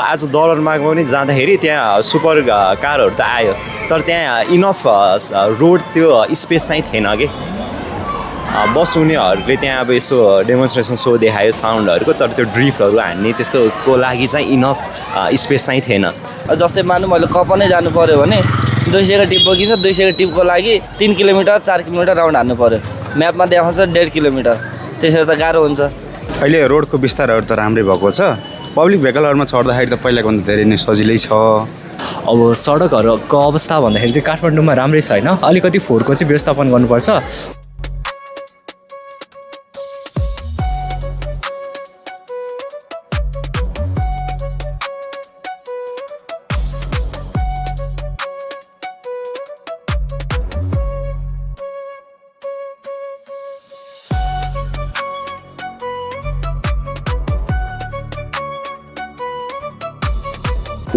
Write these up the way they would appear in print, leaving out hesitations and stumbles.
आज दरबारमा पनि जाँदाखेरि त्यहाँ सुपर कारहरू त आयो तर त्यहाँ इनफ रोड त्यो स्पेस चाहिँ थिएन कि बस उनीहरूले त्यहाँ अब यसो डेमोन्स्ट्रेसन सो देखायो साउन्डहरूको तर त्यो ड्रिफ्टहरू हान्ने त्यस्तोको लागि चाहिँ इनफ स्पेस चाहिँ थिएन। जस्तै मानु मैले कपनै जानु पऱ्यो भने 200 टिप बोकिन्छ 200 टिपको लागि 3 किलोमिटर 4 किलोमिटर राउन्ड हान्नु पऱ्यो। म्यापमा देखाउँछ 1.5 किलोमिटर त्यसरी त गाह्रो हुन्छ। अहिले रोडको विस्तारहरू त राम्रै भएको छ। पब्लिक भेहिकलहरूमा चढ्दाखेरि त पहिलाको भन्दा धेरै नै सजिलै छ। अब सडकहरूको अवस्था भन्दाखेरि चाहिँ काठमाडौँमा राम्रै छैन, अलिकति फोहोरको चाहिँ व्यवस्थापन गर्नुपर्छ।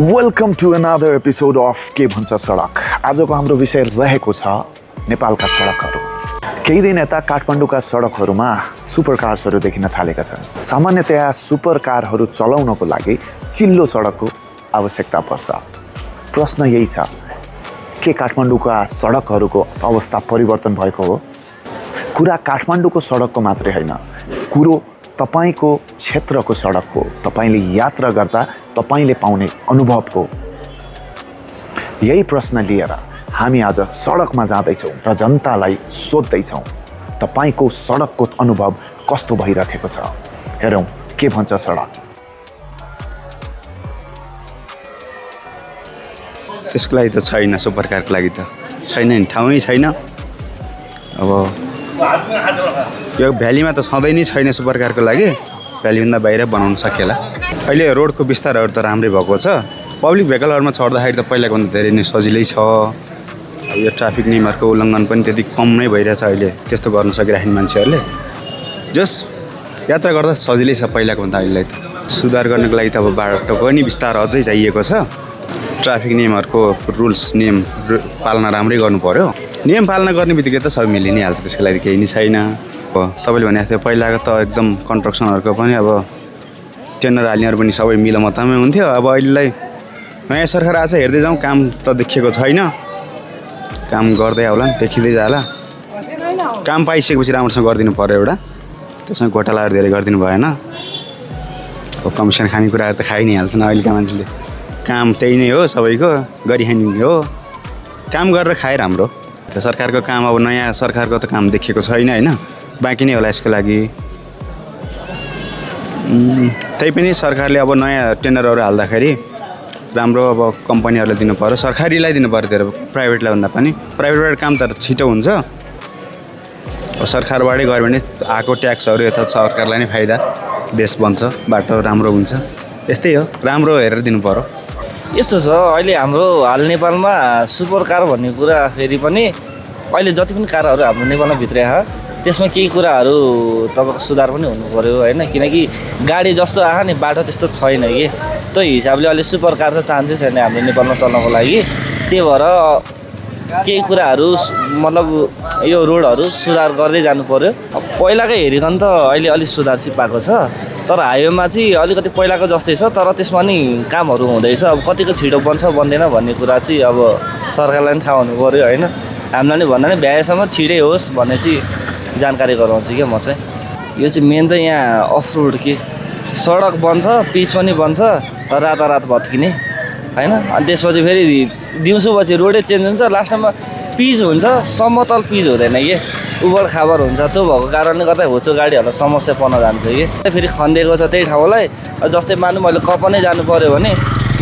Welcome to another episode of के भन्छ सडक। आजको हाम्रो विषय रहेको छ नेपालका सडकहरू। केही दिन यता काठमाडौँका सडकहरूमा सुपर कार्सहरू देखिन थालेका छन्। सामान्यतया सुपर कारहरू चलाउनको लागि चिल्लो सडकको आवश्यकता पर्छ। प्रश्न यही छ, के काठमाडौँका सडकहरूको अवस्था परिवर्तन भएको हो? कुरा काठमाडौँको सडकको मात्रै होइन, कुरो तपाईको क्षेत्रको सडकको, तपाईले यात्रा गर्दा तपाईले पाउने अनुभवको। यही प्रश्न लिएर हामी आज सडकमा जाँदैछौँ र जनतालाई सोध्दैछौँ तपाईको सडकको अनुभव कस्तो भइरहेको छ। हेरौँ के भन्छ सडक। त्यसको लागि त छैन, सुपर कारको लागि त छैन नि, ठाउँै छैन। अब यो भ्यालीमा त सधैँ नै छैन सुपर कारको लागि, भ्यालीभन्दा बाहिर बनाउन सकिएला। अहिले रोडको विस्तारहरू त राम्रै भएको छ। पब्लिक भेहिकलहरूमा चढ्दाखेरि त पहिलाको भन्दा धेरै नै सजिलै छ। यो ट्राफिक नियमहरूको उल्लङ्घन पनि त्यति कम नै भइरहेछ अहिले, त्यस्तो गर्न सकिराख्ने मान्छेहरूले। जस यात्रा गर्दा सजिलै छ पहिलाको भन्दा अहिले। सुधार गर्नको लागि त अब बाटोको पनि विस्तार अझै चाहिएको छ। ट्राफिक नियमहरूको रुल्स नियम पालना राम्रै गर्नु पर्यो। नियम पालना गर्ने बित्तिकै त सबै मिलि नै हाल्छ, त्यसको लागि केही नै छैन। अब तपाईँले भनेको थियो पहिलाको त एकदम कन्स्ट्रक्सनहरूको पनि अब टेन्डर हाल्नेहरू पनि सबै मिलमतामै हुन्थ्यो। अब अहिलेलाई नयाँ सरकार आज हेर्दै जाउँ, काम त देखिएको छैन। काम गर्दै होला, देखिँदै जाला। काम पाइसकेपछि राम्रोसँग गरिदिनु पऱ्यो एउटा, त्यसमा घोटालाहरू धेरै गरिदिनु भएन। अब कमिसन खाने कुराहरू त खाइ नै हाल्छन् अहिलेका मान्छेले। काम त्यही नै हो, सबैको गरिखाने हो। काम गरेर खाए राम्रो। त्यो सरकारको काम अब नयाँ सरकारको त काम देखिएको छैन होइन, बाँकी नै होला यसको लागि। त्यही पनि सरकारले अब नयाँ टेन्डरहरू हाल्दाखेरि राम्रो अब कम्पनीहरूलाई दिनु पऱ्यो, सरकारीलाई दिनु पऱ्यो धेरै, प्राइभेटलाई भन्दा पनि। प्राइभेटबाट काम त छिटो हुन्छ। अब सरकारबाटै गऱ्यो भने आएको ट्याक्सहरू यता सरकारलाई नै फाइदा, देश बन्छ, बाटो राम्रो हुन्छ। यस्तै हो, राम्रो हेरेर दिनु पऱ्यो। यस्तो छ अहिले हाम्रो हाल नेपालमा सुपर कार भन्ने कुरा फेरि पनि अहिले जति पनि कारहरू हाम्रो नेपालमा भित्रिया त्यसमा केही कुराहरू तपाईँको सुधार पनि हुनु पऱ्यो होइन। किनकि गाडी जस्तो आयो नि बाटो त्यस्तो छैन कि, त्यो हिसाबले अहिले सुपर कार त चान्सै छैन हाम्रो नेपालमा चल्नको लागि। त्यही भएर केही कुराहरू मतलब यो रोडहरू सुधार गर्दै जानु पऱ्यो। पहिलाकै हेरिकन त अहिले अलिक सुधार चाहिँ पाएको छ, तर हाइवेमा चाहिँ अलिकति पहिलाको जस्तै छ, तर त्यसमा नि कामहरू हुँदैछ। अब कतिको छिटो बन्छ बन्दैन भन्ने कुरा चाहिँ अब सरकारलाई पनि थाहा हुनु पऱ्यो होइन। हामीलाई नि भन्दा नि भ्याएसम्म छिटै होस् भन्ने चाहिँ जानकारी गराउँछु क्या म चाहिँ। यो चाहिँ मेन त यहाँ अफ रोड के सडक बन्छ, पिच पनि बन्छ, रातारात भत्किने होइन। अनि त्यसपछि फेरि दिउँसोपछि रोडै चेन्ज हुन्छ, लास्टमा पिच हुन्छ, समतल पिच हुँदैन कि, उबड खाबर हुन्छ। त्यो भएको कारणले गर्दा होचो गाडीहरूलाई समस्या पर्न जान्छ कि। फेरि खनिदिएको छ त्यही ठाउँलाई। जस्तै मानु मैले कपनै जानु पऱ्यो भने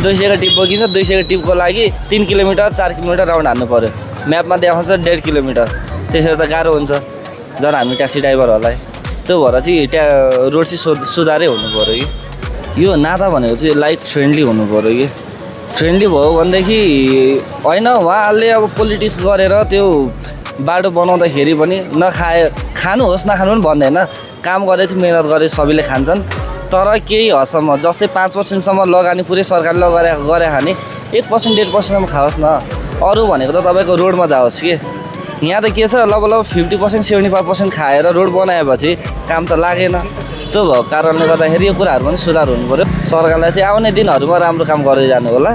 200 टिप बोकिन्छ 200 टिपको लागि 3 किलोमिटर 4 किलोमिटर राउन्ड हान्नु पऱ्यो। म्यापमा देखाउँछ 1.5 किलोमिटर, त्यसरी त गाह्रो हुन्छ झन् हामी ट्याक्सी ड्राइभरहरूलाई। त्यो भएर चाहिँ रोड चाहिँ सुधारै हुनु पऱ्यो कि। यो नाता भनेको चाहिँ लाइट फ्रेन्डली हुनु पऱ्यो कि। फ्रेन्डली भयो भनेदेखि होइन, उहाँहरूले अब पोलिटिक्स गरेर त्यो बाटो बनाउँदाखेरि पनि खानुहोस् नखानु पनि भन्दैन। काम गरे चाहिँ मेहनत गरे सबैले खान्छन्, तर केही हदसम्म जस्तै 5% लगानी पुरै सरकारले गरे भने 1% 1.5% खाओस् न। अरू भनेको त तपाईँको रोडमा जाओस् कि। यहाँ त के छ, लगभग 50% 75% खाएर रोड बनाएपछि काम त लागेन। त्यो भएको कारणले गर्दाखेरि यो कुराहरू पनि सुधार हुनु पऱ्यो। सरकारलाई चाहिँ आउने दिनहरूमा राम्रो काम गर्दै जानु होला।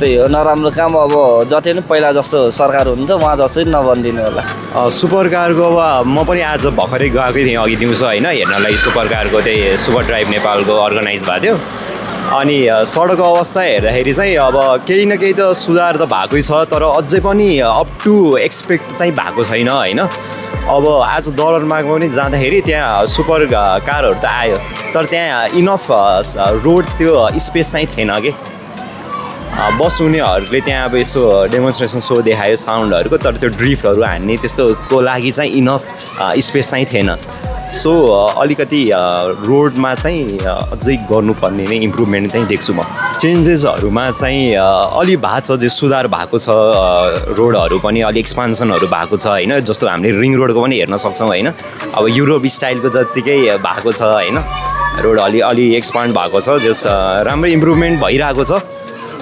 त्यही हो, नराम्रो काम अब जति पनि पहिला जस्तो सरकार हुन्थ्यो उहाँ जस्तै नबनिदिनु होला। सुपर कारको अब म पनि आज भर्खरै गएकै थिएँ अघि दिउँसो होइन हेर्नलाई। सुपर कारको त्यही सुपर ड्राइभ नेपालको अर्गनाइज भएको थियो। अनि सडकको अवस्था हेर्दाखेरि चाहिँ अब केही न केही त सुधार त भएकै छ, तर अझै पनि अप टु एक्सपेक्ट चाहिँ भएको छैन होइन। अब आज दरबारमा पनि जाँदाखेरि त्यहाँ सुपर कारहरू त आयो, तर त्यहाँ इनफ रोड त्यो स्पेस चाहिँ थिएन कि। बस उनीहरूले त्यहाँ अब यसो डेमोन्स्ट्रेसन सो देखायो साउन्डहरूको, तर त्यो ड्रिफ्टहरू हान्ने त्यस्तोको लागि चाहिँ इनफ स्पेस चाहिँ थिएन। सो अलिकति रोडमा चाहिँ अझै गर्नुपर्ने नै इम्प्रुभमेन्ट चाहिँ देख्छु म। चेन्जेसहरूमा चाहिँ अलि भएको छ, जो सुधार भएको छ। रोडहरू पनि अलि एक्सपान्सनहरू भएको छ होइन, जस्तो हामीले रिङ रोडको पनि हेर्न सक्छौँ होइन। अब युरोप स्टाइलको जत्तिकै भएको छ होइन, रोड अलि एक्सपान्ड भएको छ, जस राम्रो इम्प्रुभमेन्ट भइरहेको छ।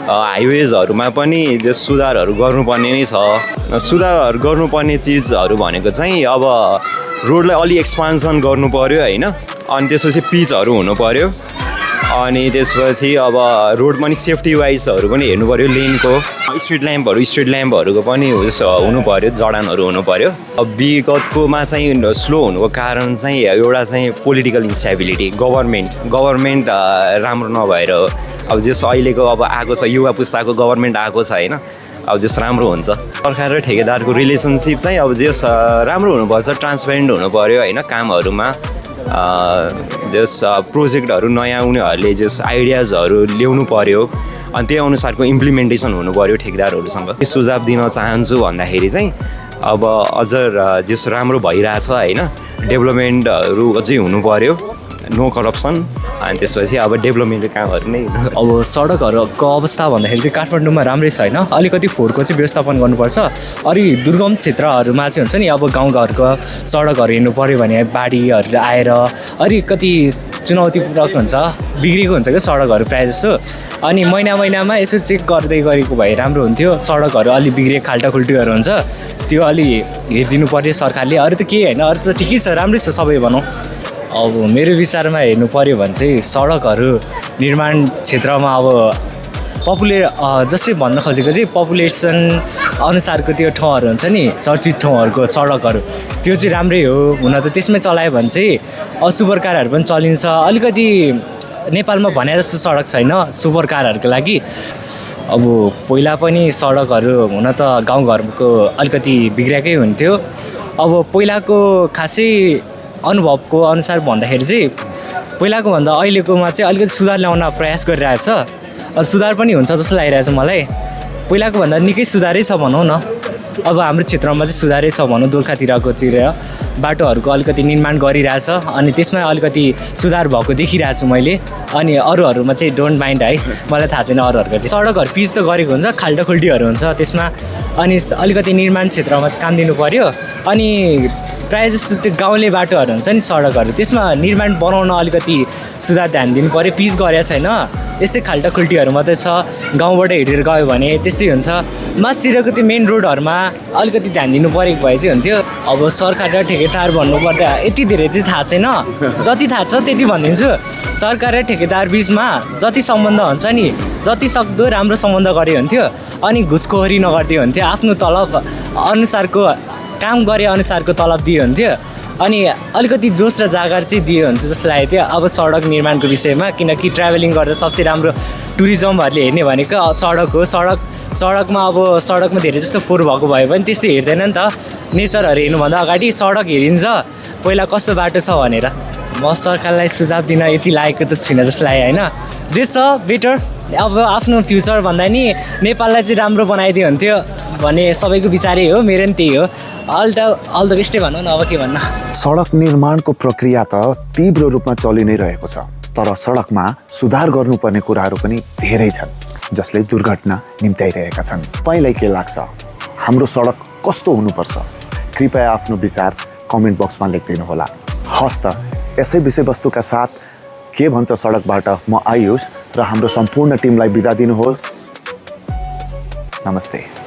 हाइवेजहरूमा पनि जो सुधारहरू गर्नुपर्ने नै छ। सुधार गर्नुपर्ने चिजहरू भनेको चाहिँ अब रोडलाई अलि एक्सपान्सन गर्नु पऱ्यो होइन, अनि त्यसपछि पिचहरू हुनु पऱ्यो, अनि त्यसपछि अब रोड पनि सेफ्टी वाइजहरू पनि हेर्नु पऱ्यो। लेनको स्ट्रिट ल्याम्पहरूको पनि हुनु पऱ्यो, जडानहरू हुनु पऱ्यो। अब विगतकोमा चाहिँ स्लो हुनुको कारण चाहिँ एउटा चाहिँ पोलिटिकल इन्स्टेबिलिटी, गभर्मेन्ट राम्रो नभएर हो। अब जस अहिलेको अब आएको छ युवा पुस्ताको गभर्मेन्ट आएको छ होइन, अब जस राम्रो हुन्छ। सरकार र ठेकेदारको रिलेसनसिप चाहिँ अब जस राम्रो हुनुपर्छ, ट्रान्सपेरेन्ट हुनु पऱ्यो होइन। कामहरूमा जस प्रोजेक्टहरू नयाँ उनीहरूले जस आइडियाजहरू ल्याउनु पऱ्यो, अनि त्यही अनुसारको इम्प्लिमेन्टेसन हुनु पऱ्यो ठेकेदारहरूसँग। के सुझाव दिन चाहन्छु भन्दाखेरि चाहिँ अब अझ जस राम्रो भइरहेछ होइन, डेभलपमेन्टहरू अझै हुनु पऱ्यो, नो करप्सन, अनि त्यसपछि अब डेभलपमेन्टको कामहरू नै। अब सडकहरूको अवस्था भन्दाखेरि चाहिँ काठमाडौँमा राम्रै छैन, अलिकति फोहोरको चाहिँ व्यवस्थापन गर्नुपर्छ। अनि दुर्गम क्षेत्रहरूमा चाहिँ हुन्छ नि, अब गाउँघरको सडकहरू हेर्नु पऱ्यो भने बाढीहरूले आएर अलिकति चुनौतीपूर्वक हुन्छ, बिग्रेको हुन्छ क्या सडकहरू प्रायः जस्तो। अनि महिनामा यसो चेक गर्दै गरेको भए राम्रो हुन्थ्यो। सडकहरू अलि बिग्रेको खाल्टाखुल्टीहरू हुन्छ, त्यो अलि हेरिदिनु पऱ्यो सरकारले। अरू त केही होइन, अरू त ठिकै छ, राम्रै छ सबै भनौँ। अब मेरो विचारमा हेर्नु पऱ्यो भने चाहिँ सडकहरू निर्माण क्षेत्रमा अब जस्तै भन्न खोजेको चाहिँ पपुलेसन अनुसारको त्यो ठाउँहरू हुन्छ नि, चर्चित ठाउँहरूको सडकहरू त्यो चाहिँ राम्रै हो। हुन त त्यसमै चलायो भने चाहिँ सुपर कारहरू पनि चलिन्छ। अलिकति नेपालमा भने जस्तो सडक छैन सुपर कारहरूको लागि। अब पहिला पनि सडकहरू हुन त गाउँघरको अलिकति बिग्रेकै हुन्थ्यो। अब पहिलाको खासै अनुभवको अनुसार भन्दाखेरि चाहिँ पहिलाको भन्दा अहिलेकोमा चाहिँ अलिकति सुधार ल्याउन प्रयास गरिरहेछ। सुधार पनि हुन्छ जस्तो लागिरहेछ मलाई। पहिलाको भन्दा निकै सुधारै छ भनौँ न। अब हाम्रो क्षेत्रमा चाहिँ सुधारै छ भनौँ। दोलखातिरकोतिर बाटोहरूको अलिकति निर्माण गरिरहेछ, अनि त्यसमा अलिकति सुधार भएको देखिरहेको छु मैले। अनि अरूहरूमा चाहिँ डोन्ट माइन्ड है, मलाई थाहा छैन अरूहरूको चाहिँ। सडकहरू पिच त गरेको हुन्छ, खाल्टाखुल्टीहरू हुन्छ त्यसमा, अनि अलिकति निर्माण क्षेत्रमा चाहिँ काम दिनु पऱ्यो। अनि प्रायः जस्तो त्यो गाउँले बाटोहरू हुन्छ नि सडकहरू, त्यसमा निर्माण बनाउन अलिकति सुधार ध्यान दिनु पऱ्यो। पिच गरेको छैन, यस्तै खाल्टाखुल्टीहरू मात्रै छ। गाउँबाट हिँडेर गयो भने त्यस्तै हुन्छ। मासतिरको त्यो मेन रोडहरूमा अलिकति ध्यान दिनु परेको भए चाहिँ हुन्थ्यो। अब सरकार र ठेकेदार भन्नुपर्दा यति धेरै चाहिँ थाहा छैन, जति थाहा छ त्यति भनिदिन्छु। सरकार र ठेकेदार बिचमा जति सम्बन्ध हुन्छ नि, जति सक्दो राम्रो सम्बन्ध गरे हुन्थ्यो, अनि घुसखोरी नगरिदियो हुन्थ्यो। आफ्नो तलब अनुसारको काम गरे अनुसारको तलब दियो हुन्थ्यो, अनि अलिकति जोस र जागर चाहिँ दियो हुन्थ्यो जस्तो लागेको थियो। अब सडक निर्माणको विषयमा, किनकि ट्राभलिङ गर्दा सबसे राम्रो टुरिज्महरूले हेर्ने भनेको सडक हो। सडकमा अब सडकमा धेरै जस्तो फोहोर भएको भयो भने त्यस्तो हेर्दैन नि त। नेचरहरू हेर्नुभन्दा अगाडि सडक हेरिन्छ पहिला कस्तो बाटो छ भनेर। म सरकारलाई सुझाव दिन यति लागेको त छुइनँ जस्तो लाग्यो होइन। जे छ बेटर, अब आफ्नो फ्युचर भन्दा नि नेपाललाई चाहिँ राम्रो बनाइदियो हुन्थ्यो भन्ने सबैको विचारै हो, मेरो पनि त्यही हो। अल द बेस्टै भनौँ न, अब के भन्न। सडक निर्माणको प्रक्रिया त तीव्र रूपमा चलि नै रहेको छ, तर सडकमा सुधार गर्नुपर्ने कुराहरू पनि धेरै छन् जसले दुर्घटना निम्त्याइरहेका छन्। तपाईँलाई के लाग्छ, हाम्रो सडक कस्तो हुनुपर्छ? कृपया आफ्नो विचार कमेन्ट बक्समा लेखिदिनु होला। हस् त, यसै विषयवस्तुका साथ के भन्छ सडकबाट म आयुष र हाम्रो सम्पूर्ण टिमलाई बिदा दिनुहोस्। नमस्ते।